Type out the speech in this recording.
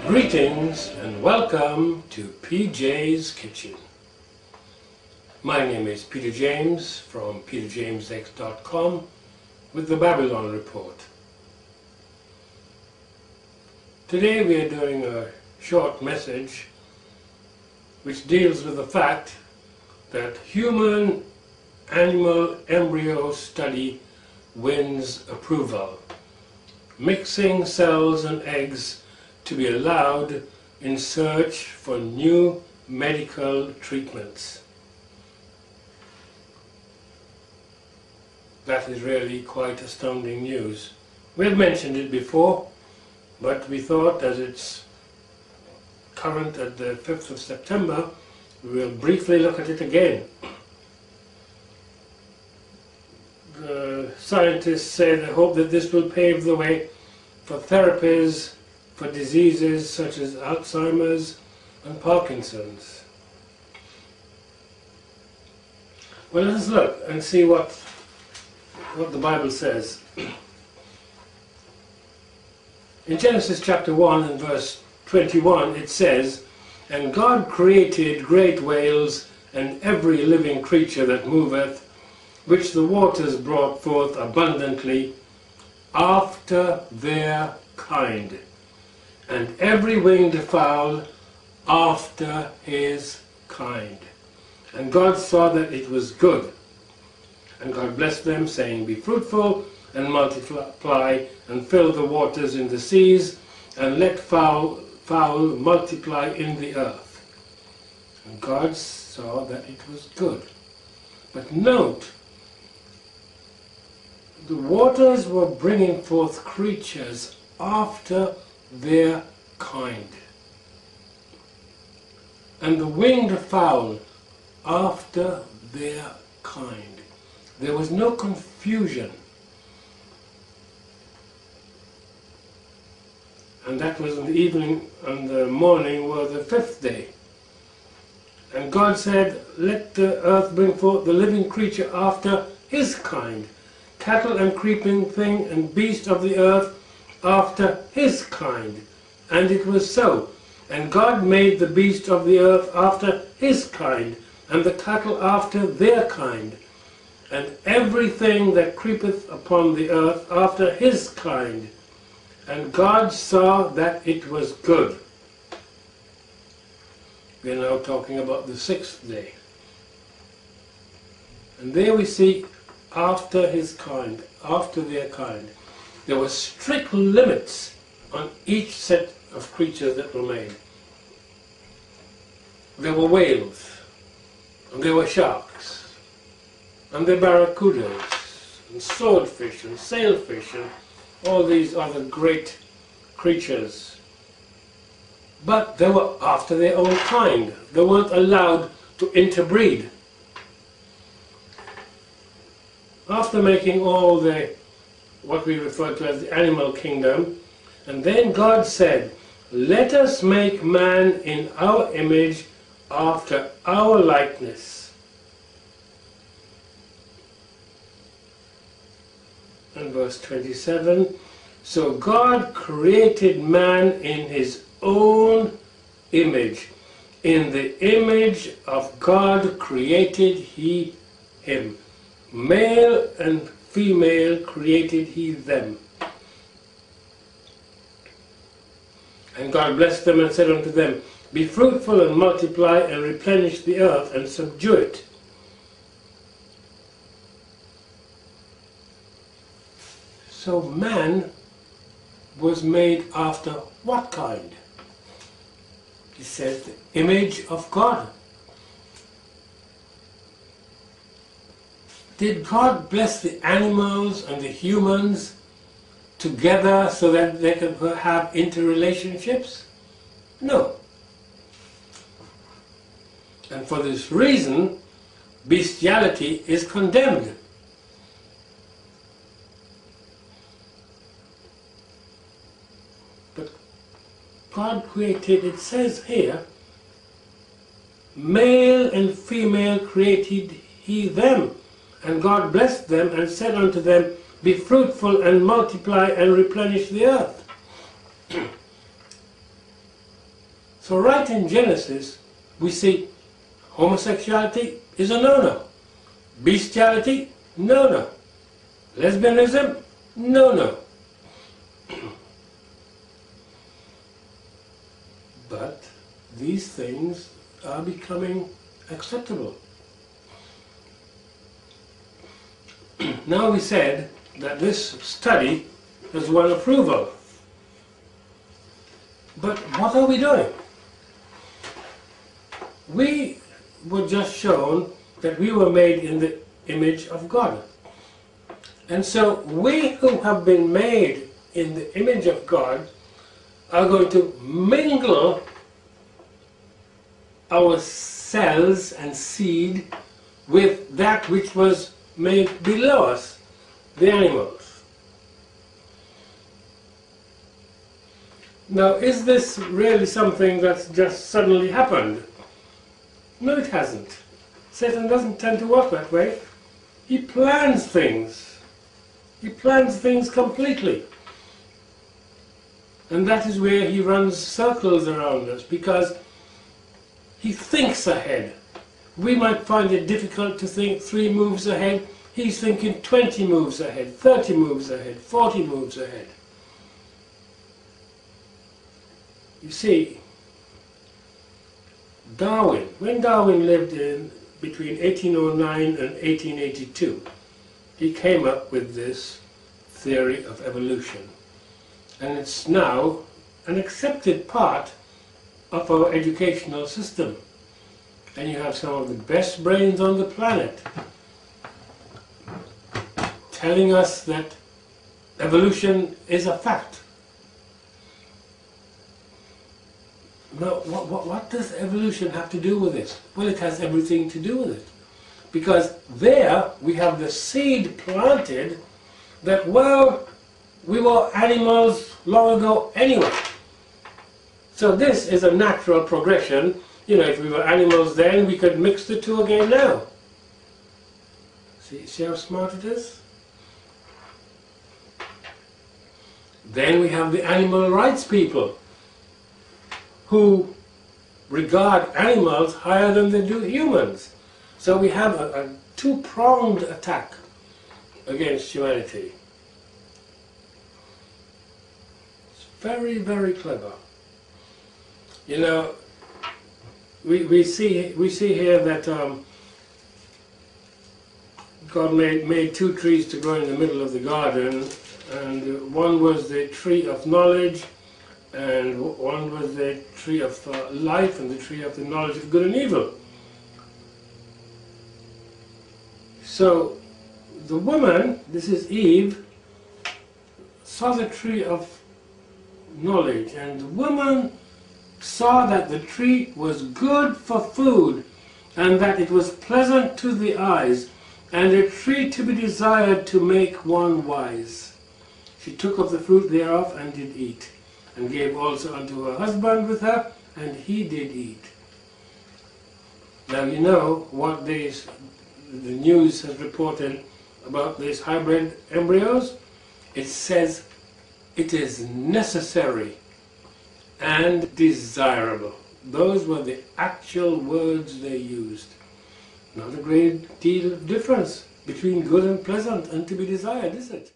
Greetings and welcome to PJ's Kitchen. My name is Peter James from peterjamesx.com with the Babylon Report. Today we are doing a short message which deals with the fact that human-animal embryo study wins approval, mixing cells and eggs to be allowed in search for new medical treatments. That is really quite astounding news. We've mentioned it before, but we thought as it's current at the 5th of September, we will briefly look at it again. The scientists say they hope that this will pave the way for therapies for diseases such as Alzheimer's and Parkinson's. Well, let's look and see what the Bible says. In Genesis chapter 1 and verse 21 it says, "And God created great whales and every living creature that moveth, which the waters brought forth abundantly after their kind, and every winged fowl after his kind. And God saw that it was good. And God blessed them, saying, Be fruitful, and multiply, and fill the waters in the seas, and let fowl multiply in the earth. And God saw that it was good." But note, the waters were bringing forth creatures after their kind, and the winged fowl after their kind. There was no confusion, and that was in the evening and the morning were the 5th day. And God said, "Let the earth bring forth the living creature after his kind, cattle and creeping thing and beast of the earth after his kind." And it was so. And God made the beast of the earth after his kind, and the cattle after their kind, and everything that creepeth upon the earth after his kind. And God saw that it was good. We are now talking about the 6th day. And there we see after his kind, after their kind. There were strict limits on each set of creatures that were made. There were whales, and there were sharks, and there were barracudas, and swordfish, and sailfish, and all these other great creatures. But they were after their own kind. They weren't allowed to interbreed. After making all what we refer to as the animal kingdom, and then God said, "Let us make man in our image after our likeness." And verse 27, "So God created man in his own image. In the image of God created he him. Male and female created he them. And God blessed them and said unto them, Be fruitful and multiply and replenish the earth and subdue it." So man was made after what kind? He says the image of God. Did God bless the animals and the humans together so that they could have interrelationships? No. And for this reason, bestiality is condemned. But God created, it says here, male and female created he them. And God blessed them and said unto them, Be fruitful and multiply and replenish the earth. So right in Genesis, we see homosexuality is a no-no. Bestiality, no-no. Lesbianism, no-no. But these things are becoming acceptable. Now we said that this study has won approval. But what are we doing? We were just shown that we were made in the image of God. And so we who have been made in the image of God are going to mingle our cells and seed with that which was made below us, the animals. Now, is this really something that's just suddenly happened? No, it hasn't. Satan doesn't tend to work that way. He plans things. He plans things completely. And that is where he runs circles around us, because he thinks ahead. We might find it difficult to think 3 moves ahead. He's thinking 20 moves ahead, 30 moves ahead, 40 moves ahead. You see, Darwin, when Darwin lived in between 1809 and 1882, he came up with this theory of evolution. And it's now an accepted part of our educational system. And you have some of the best brains on the planet telling us that evolution is a fact. Now, what does evolution have to do with this? Well, it has everything to do with it. Because there we have the seed planted that, well, we were animals long ago anyway. So this is a natural progression. You know, if we were animals then, we could mix the two again now. See how smart it is? Then we have the animal rights people who regard animals higher than they do humans. So we have a two-pronged attack against humanity. It's very, very clever. You know, we see here that God made 2 trees to grow in the middle of the garden, and one was the tree of knowledge, and one was the tree of life, and the tree of the knowledge of good and evil. So the woman, this is Eve, saw the tree of knowledge, and the woman saw that the tree was good for food, and that it was pleasant to the eyes, and a tree to be desired to make one wise. She took of the fruit thereof and did eat, and gave also unto her husband with her, and he did eat. Now you know what the news has reported about these hybrid embryos. It says it is necessary and desirable. Those were the actual words they used. Not a great deal of difference between good and pleasant and to be desired, is it?